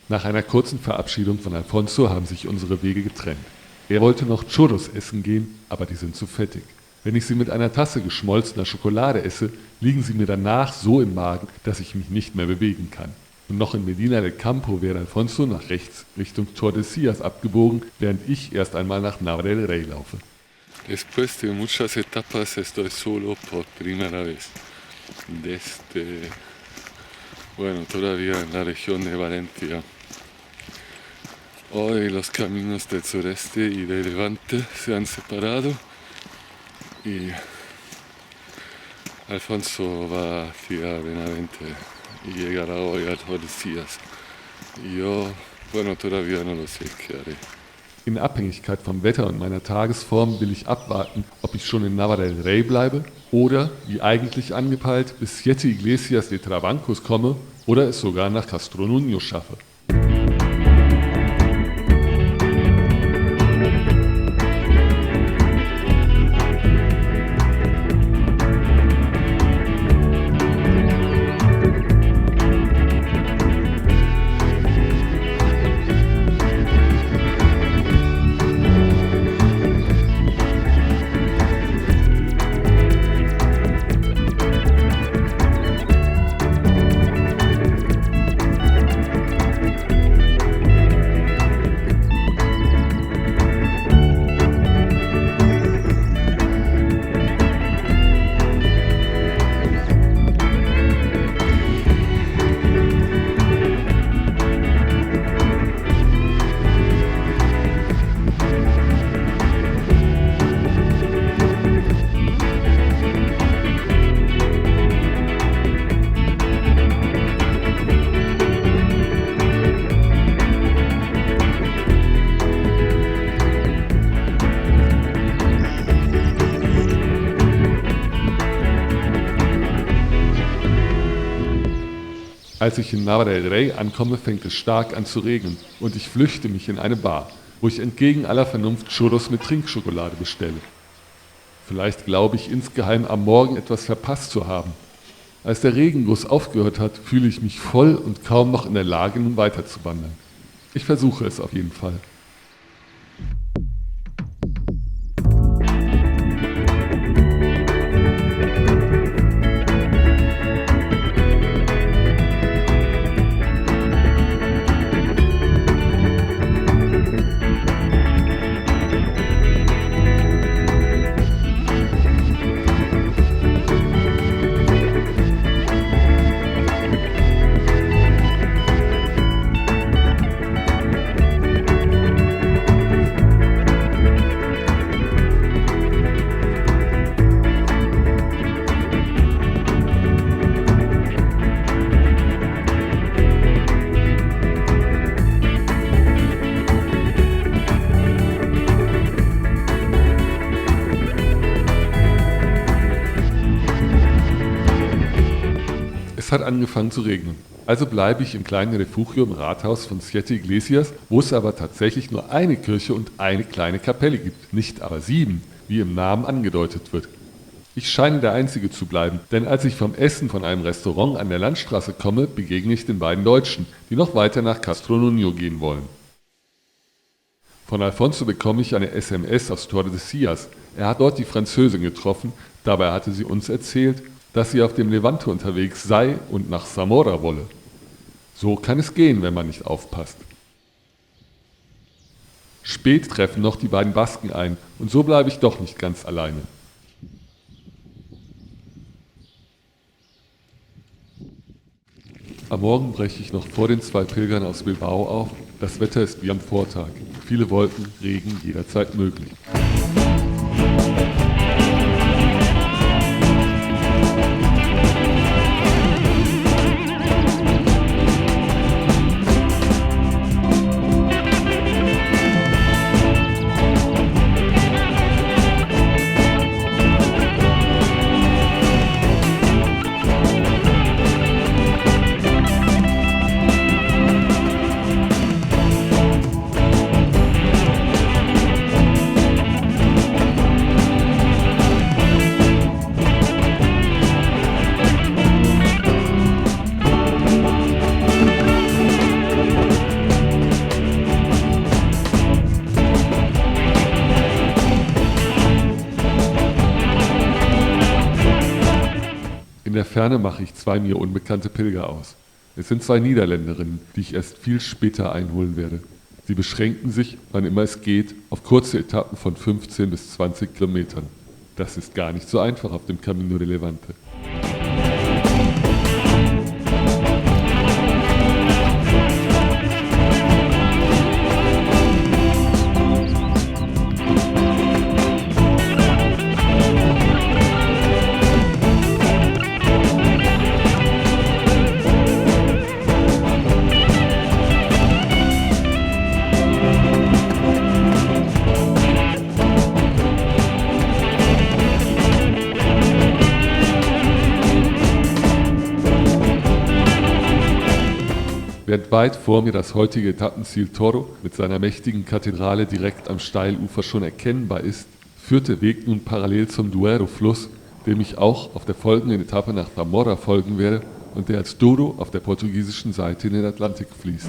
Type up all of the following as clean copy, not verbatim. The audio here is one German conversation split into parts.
Nach einer kurzen Verabschiedung von Alfonso haben sich unsere Wege getrennt. Er wollte noch Churros essen gehen, aber die sind zu fettig. Wenn ich sie mit einer Tasse geschmolzener Schokolade esse, liegen sie mir danach so im Magen, dass ich mich nicht mehr bewegen kann. Und noch in Medina del Campo wäre Alfonso nach rechts Richtung Tordesillas abgebogen, während ich erst einmal nach Nava del Rey laufe. Después de muchas etapas estoy solo por primera vez. Desde, todavía en la región de Valencia. Hoy los caminos del sureste y del levante se han separado y Alfonso va hacia Benavente y llegará hoy a Tordesillas. Y yo, todavía no lo sé qué haré. In Abhängigkeit vom Wetter und meiner Tagesform will ich abwarten, ob ich schon in Nava del Rey bleibe oder, wie eigentlich angepeilt, bis Siete Iglesias de Trabancos komme oder es sogar nach Castro Nuño schaffe. Als ich in Nava del Rey ankomme, fängt es stark an zu regnen und ich flüchte mich in eine Bar, wo ich entgegen aller Vernunft Churros mit Trinkschokolade bestelle. Vielleicht glaube ich insgeheim am Morgen etwas verpasst zu haben. Als der Regenguss aufgehört hat, fühle ich mich voll und kaum noch in der Lage, nun weiterzuwandern. Ich versuche es auf jeden Fall. Es hat angefangen zu regnen. Also bleibe ich im kleinen Refugio im Rathaus von Siete Iglesias, wo es aber tatsächlich nur eine Kirche und eine kleine Kapelle gibt, nicht aber 7, wie im Namen angedeutet wird. Ich scheine der Einzige zu bleiben, denn als ich vom Essen von einem Restaurant an der Landstraße komme, begegne ich den beiden Deutschen, die noch weiter nach Castro Nuño gehen wollen. Von Alfonso bekomme ich eine SMS aus Tordesillas. Er hat dort die Französin getroffen, dabei hatte sie uns erzählt, dass sie auf dem Levante unterwegs sei und nach Zamora wolle. So kann es gehen, wenn man nicht aufpasst. Spät treffen noch die beiden Basken ein und so bleibe ich doch nicht ganz alleine. Am Morgen breche ich noch vor den 2 Pilgern aus Bilbao auf. Das Wetter ist wie am Vortag. Viele Wolken, Regen jederzeit möglich. In der Ferne mache ich 2 mir unbekannte Pilger aus. Es sind 2 Niederländerinnen, die ich erst viel später einholen werde. Sie beschränken sich, wann immer es geht, auf kurze Etappen von 15 bis 20 Kilometern. Das ist gar nicht so einfach auf dem Camino de Levante. Während weit vor mir das heutige Etappenziel Toro mit seiner mächtigen Kathedrale direkt am Steilufer schon erkennbar ist, führt der Weg nun parallel zum Duero-Fluss, dem ich auch auf der folgenden Etappe nach Zamora folgen werde und der als Douro auf der portugiesischen Seite in den Atlantik fließt.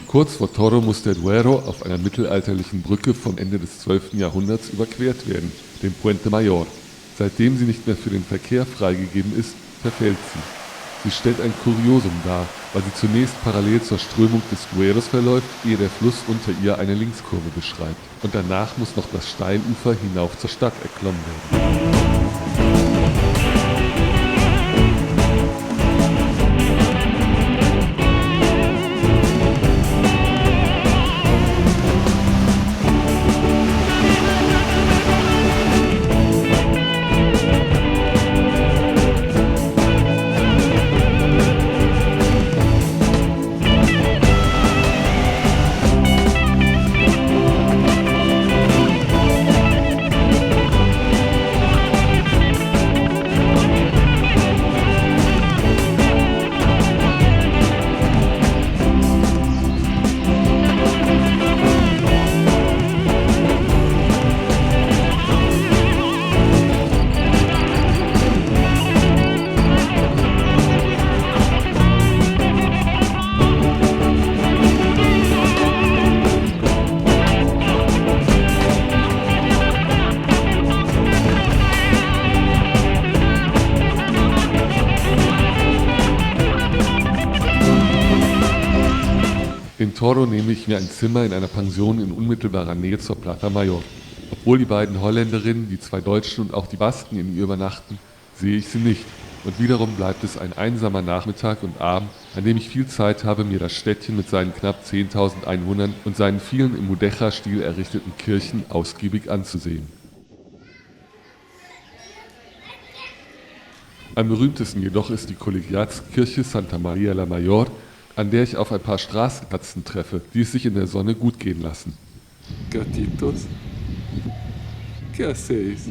Kurz vor Toro muss der Duero auf einer mittelalterlichen Brücke vom Ende des 12. Jahrhunderts überquert werden, dem Puente Mayor. Seitdem sie nicht mehr für den Verkehr freigegeben ist, verfällt sie. Sie stellt ein Kuriosum dar, weil sie zunächst parallel zur Strömung des Dueros verläuft, ehe der Fluss unter ihr eine Linkskurve beschreibt. Und danach muss noch das Steilufer hinauf zur Stadt erklommen werden. In Toro nehme ich mir ein Zimmer in einer Pension in unmittelbarer Nähe zur Plaza Mayor. Obwohl die beiden Holländerinnen, die 2 Deutschen und auch die Basken in ihr übernachten, sehe ich sie nicht. Und wiederum bleibt es ein einsamer Nachmittag und Abend, an dem ich viel Zeit habe, mir das Städtchen mit seinen knapp 10.000 Einwohnern und seinen vielen im Mudéjar-Stil errichteten Kirchen ausgiebig anzusehen. Am berühmtesten jedoch ist die Kollegiatskirche Santa Maria la Mayor, an der ich auf ein paar Straßenkatzen treffe, die es sich in der Sonne gut gehen lassen. Gatitos, ¿qué hacéis?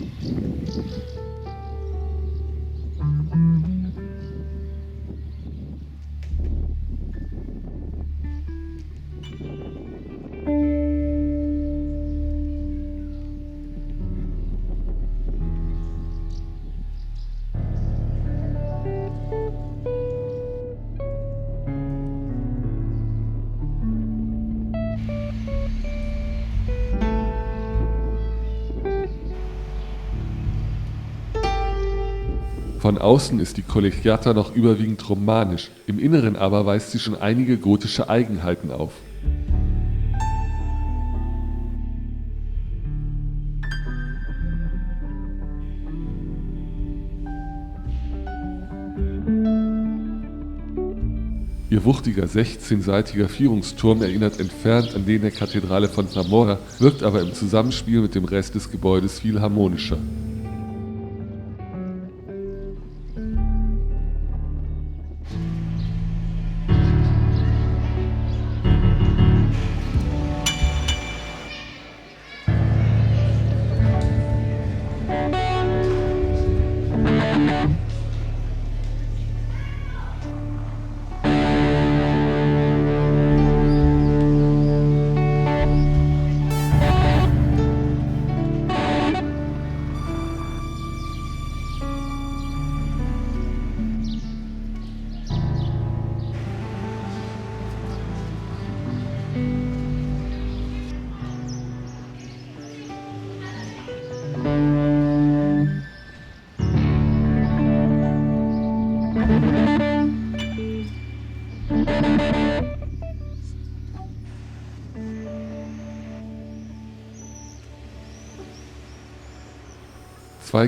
Von außen ist die Collegiata noch überwiegend romanisch, im Inneren aber weist sie schon einige gotische Eigenheiten auf. Ihr wuchtiger 16-seitiger Vierungsturm erinnert entfernt an den der Kathedrale von Zamora, wirkt aber im Zusammenspiel mit dem Rest des Gebäudes viel harmonischer. Zwei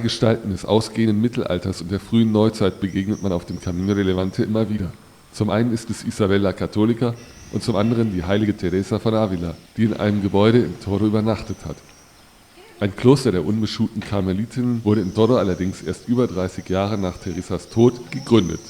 Gestalten des ausgehenden Mittelalters und der frühen Neuzeit begegnet man auf dem Camino de Levante immer wieder. Zum einen ist es Isabella Católica und zum anderen die heilige Teresa von Ávila, die in einem Gebäude in Toro übernachtet hat. Ein Kloster der unbeschuhten Karmelitinnen wurde in Toro allerdings erst über 30 Jahre nach Teresas Tod gegründet.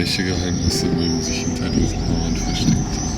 Welche Geheimnisse mögen sich hinter diesen Mauern versteckt haben?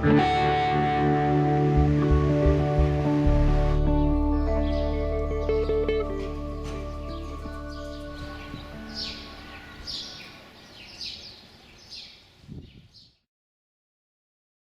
Thank you.